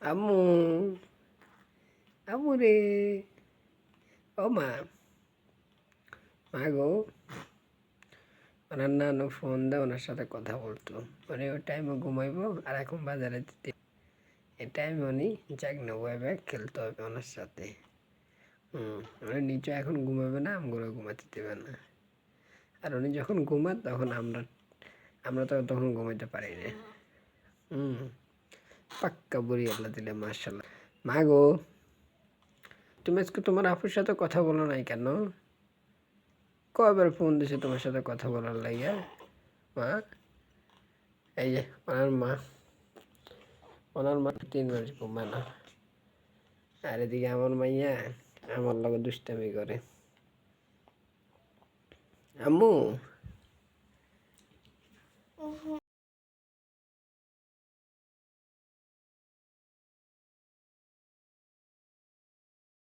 আম্মু আম্মু রে, ও মা, মা গো, ওনার নানু ফোন দেয়, ওনার সাথে কথা বলতো। উনি ওই টাইমে ঘুমাইবো, আর এখন বাজারে যেতে, এই টাইমে উনি জাগনা বইবে, খেলতে হবে ওনার সাথে। উনি নিচে এখন ঘুমাবে না, আমগুলো ঘুমাতে দেবে না। আর উনি যখন ঘুমান তখন আমরা তো তখন ঘুমাইতে পারি না। পাক্কা বুড়ি আল্লাহ দিলে, মার্শাল্লাহ। মা গো, তুমি আজকে তোমার আপুর সাথে কথা বলো নাই কেন? কয়বার ফোন দিছে তোমার সাথে কথা বলার লাগিয়া? মা, এই যে ওনার মা 3 মাস ঘুমায় না। আর এদিকে আমার মাইয়া আমার লগে দুষ্টামি করে। আম্মু,